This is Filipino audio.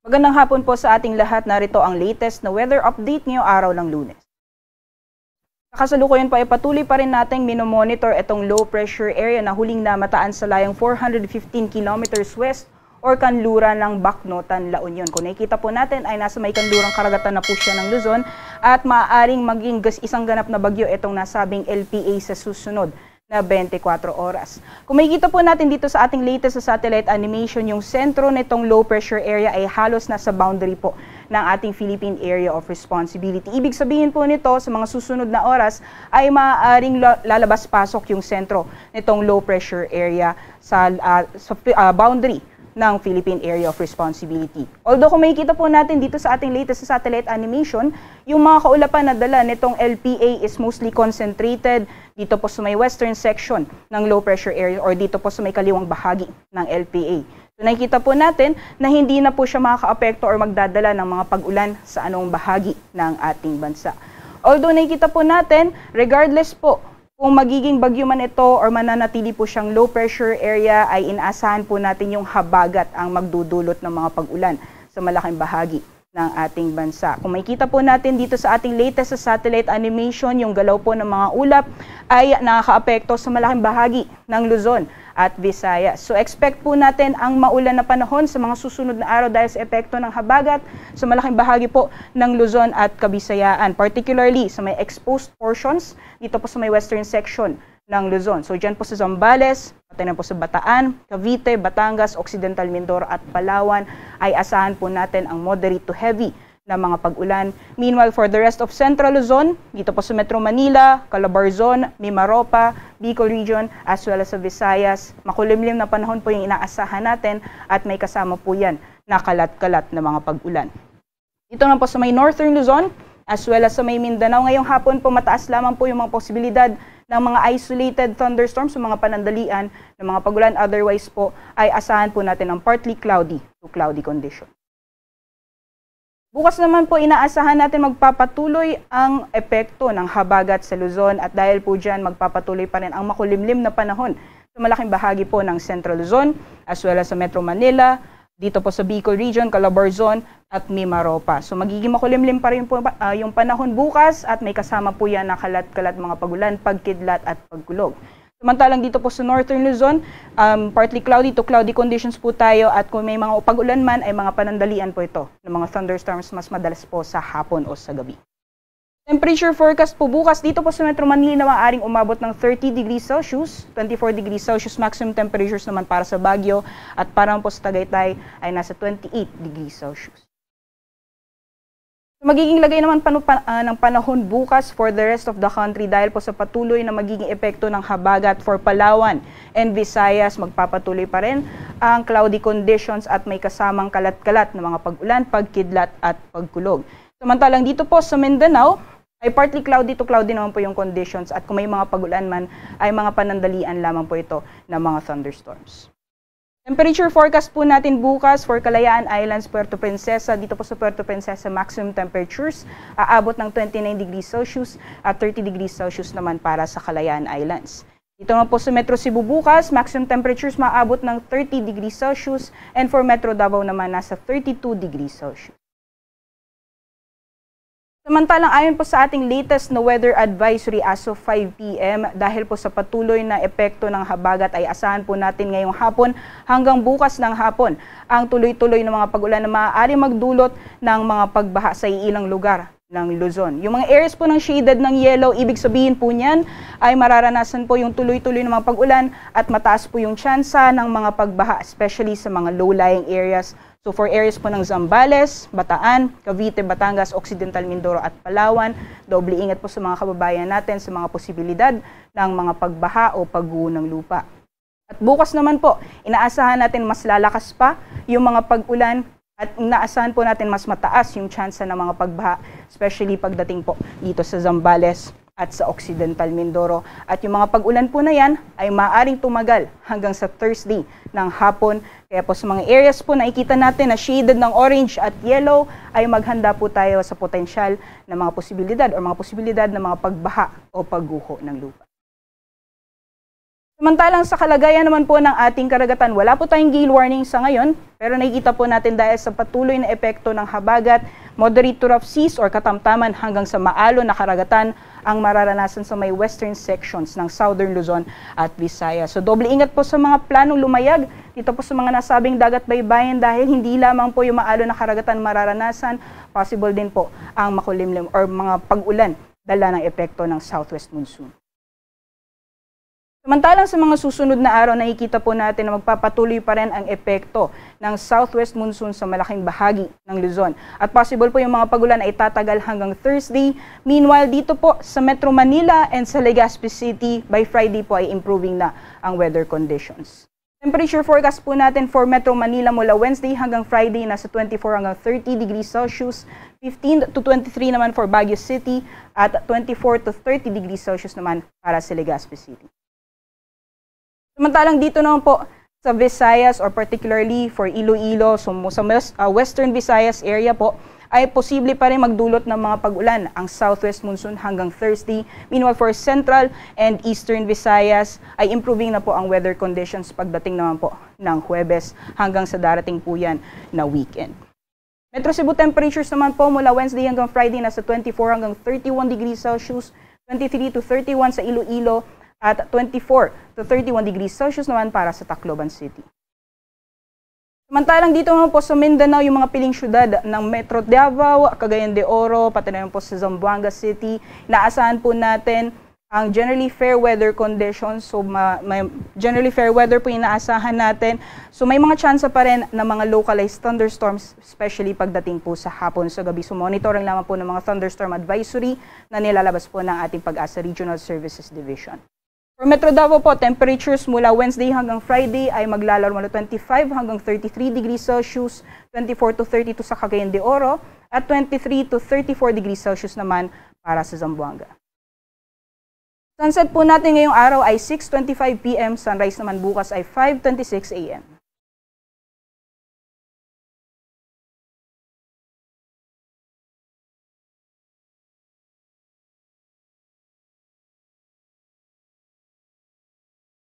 Magandang hapon po sa ating lahat. Narito ang latest na weather update ngayong araw ng Lunes. Sa kasalukuyan pa ay patuloy pa rin nating minomonitor itong low pressure area na huling namataan sa layong 415 kilometers west or kanluran ng Bacnotan, La Union. Kung nakikita po natin ay nasa may kanlurang karagatan na po siya ng Luzon at maaaring maging isang ganap na bagyo itong nasabing LPA sa susunod na 24 oras. Kung makikita po natin dito sa ating latest sa satellite animation, yung sentro nitong low pressure area ay halos nasa boundary po ng ating Philippine Area of Responsibility. Ibig sabihin po nito, sa mga susunod na oras ay maaaring lalabas-pasok yung sentro nitong low pressure area sa boundary ng Philippine Area of Responsibility. Although kung makikita po natin dito sa ating latest sa satellite animation, yung mga kaulapan na dala nitong LPA is mostly concentrated dito po sa may western section ng low pressure area or dito po sa may kaliwang bahagi ng LPA. So nakikita po natin na hindi na po siya makaka-apekto or magdadala ng mga pag-ulan sa anong bahagi ng ating bansa. Although nakikita po natin, regardless po kung magiging bagyo man ito or mananatili po siyang low pressure area, ay inaasahan po natin yung habagat ang magdudulot ng mga pag-ulan sa malaking bahagi ng ating bansa. Kung makikita po natin dito sa ating latest sa satellite animation, yung galaw po ng mga ulap ay nakakaapekto sa malaking bahagi ng Luzon at Visayas. So expect po natin ang maulan na panahon sa mga susunod na araw dahil sa epekto ng habagat sa malaking bahagi po ng Luzon at Kabisayaan, particularly sa may exposed portions dito po sa may western section ng Luzon. So dyan po sa Zambales, pati na po sa Bataan, Cavite, Batangas, Occidental Mindoro at Palawan ay asahan po natin ang moderate to heavy na mga pag-ulan. Meanwhile, for the rest of Central Luzon, dito po sa Metro Manila, Calabarzon, Mimaropa, Bicol Region, as well as sa Visayas, makulimlim na panahon po yung inaasahan natin at may kasama po yan na kalat-kalat na mga pag-ulan. Dito na po sa may Northern Luzon, as well as sa may Mindanao, ngayong hapon po mataas lamang po yung mga posibilidad ng mga isolated thunderstorms sa mga panandalian ng mga pag-ulan. Otherwise po ay asahan po natin ang partly cloudy to cloudy condition. Bukas naman po inaasahan natin magpapatuloy ang epekto ng habagat sa Luzon at dahil po dyan magpapatuloy pa rin ang makulimlim na panahon sa malaking bahagi po ng Central Luzon as well as sa Metro Manila, dito po sa Bicol Region, Calabarzon at Mimaropa. So magiging makulimlim pa rin po yung panahon bukas at may kasama po yan na kalat-kalat mga pagulan, pagkidlat at pagkulog. Samantalang dito po sa Northern Luzon, partly cloudy to cloudy conditions po tayo at kung may mga pag-ulan man ay mga panandalian po ito ng mga thunderstorms mas madalas po sa hapon o sa gabi. Temperature forecast po bukas dito po sa Metro Manila na maaaring umabot ng 30 degrees Celsius, 24 degrees Celsius maximum temperatures naman para sa Baguio at parang po sa Tagaytay ay nasa 28 degrees Celsius. Magiging lagay naman ng panahon bukas for the rest of the country dahil po sa patuloy na magiging epekto ng habagat for Palawan and Visayas, magpapatuloy pa rin ang cloudy conditions at may kasamang kalat-kalat na mga pag-ulan, pagkidlat at pagkulog. Samantalang dito po sa Mindanao ay partly cloudy to cloudy naman po yung conditions at kung may mga pag-ulan man ay mga panandalian lamang po ito ng mga thunderstorms. Temperature forecast po natin bukas for Kalayaan Islands, Puerto Princesa. Dito po sa Puerto Princesa, maximum temperatures aabot ng 29 degrees Celsius at 30 degrees Celsius naman para sa Kalayaan Islands. Dito naman po sa Metro Cebu bukas, maximum temperatures maaabot ng 30 degrees Celsius and for Metro Davao naman nasa 32 degrees Celsius. Samantalang ayon po sa ating latest na weather advisory as of 5 p.m. dahil po sa patuloy na epekto ng habagat ay asahan po natin ngayong hapon hanggang bukas ng hapon ang tuloy-tuloy na mga pag-ulan na maaari magdulot ng mga pagbaha sa ilang lugar ng Luzon. Yung mga areas po ng shaded ng yellow, ibig sabihin po niyan ay mararanasan po yung tuloy-tuloy na mga pag-ulan at mataas po yung tsansa ng mga pagbaha, especially sa mga low-lying areas. So for areas po ng Zambales, Bataan, Cavite, Batangas, Occidental Mindoro at Palawan, doble ingat po sa mga kababayan natin sa mga posibilidad ng mga pagbaha o pagguho ng lupa. At bukas naman po, inaasahan natin mas lalakas pa yung mga pag-ulan at inaasahan po natin mas mataas yung tsansa ng mga pagbaha, especially pagdating po dito sa Zambales at sa Occidental Mindoro. At yung mga pag-ulan po na yan ay maaaring tumagal hanggang sa Thursday ng hapon. Kaya po sa mga areas po na nakikita natin na shaded ng orange at yellow ay maghanda po tayo sa potensyal na mga posibilidad o mga posibilidad ng mga pagbaha o pagguho ng lupa. Samantalang sa kalagayan naman po ng ating karagatan, wala po tayong gale warning sa ngayon, pero nakikita po natin dahil sa patuloy na epekto ng habagat, moderate to rough seas or katamtaman hanggang sa maalon na karagatan ang mararanasan sa may western sections ng Southern Luzon at Visayas. So doble ingat po sa mga planong lumayag dito po sa mga nasabing dagat baybayin dahil hindi lamang po yung maalon na karagatan mararanasan, possible din po ang makulimlim or mga pag-ulan dala ng epekto ng southwest monsoon. Samantalang sa mga susunod na araw, nakikita po natin na magpapatuloy pa rin ang epekto ng southwest monsoon sa malaking bahagi ng Luzon. At possible po yung mga pagulan ay tatagal hanggang Thursday. Meanwhile, dito po sa Metro Manila and sa Legazpi City, by Friday po ay improving na ang weather conditions. Temperature forecast po natin for Metro Manila mula Wednesday hanggang Friday nasa 24 hanggang 30 degrees Celsius, 15 to 23 naman for Baguio City at 24 to 30 degrees Celsius naman para sa Legazpi City. Samantalang dito naman po sa Visayas or particularly for Iloilo, so sa Western Visayas area po, ay posible pa rin magdulot ng mga pag-ulan ang southwest monsoon hanggang Thursday. Meanwhile, for Central and Eastern Visayas ay improving na po ang weather conditions pagdating naman po ng Huwebes hanggang sa darating po yan na weekend. Metro Cebu temperatures naman po mula Wednesday hanggang Friday nasa 24 hanggang 31 degrees Celsius, 23 to 31 sa Iloilo, at 24 to 31 degrees Celsius naman para sa Tacloban City. Samantalang dito naman po sa Mindanao, yung mga piling syudad ng Metro Davao, Cagayan de Oro, pati na po sa Zamboanga City, inaasahan po natin ang generally fair weather conditions. So may generally fair weather po inaasahan natin. So may mga tsansa pa rin ng mga localized thunderstorms, especially pagdating po sa hapon sa gabi. So monitoring lamang po ng mga thunderstorm advisory na nilalabas po ng ating Pag-asa Regional Services Division. For Metro Davao po, temperatures mula Wednesday hanggang Friday ay maglalaro mula 25 hanggang 33 degrees Celsius, 24 to 32 sa Cagayan de Oro, at 23 to 34 degrees Celsius naman para sa Zamboanga. Sunset po natin ngayong araw ay 6:25 p.m., sunrise naman bukas ay 5:26 a.m.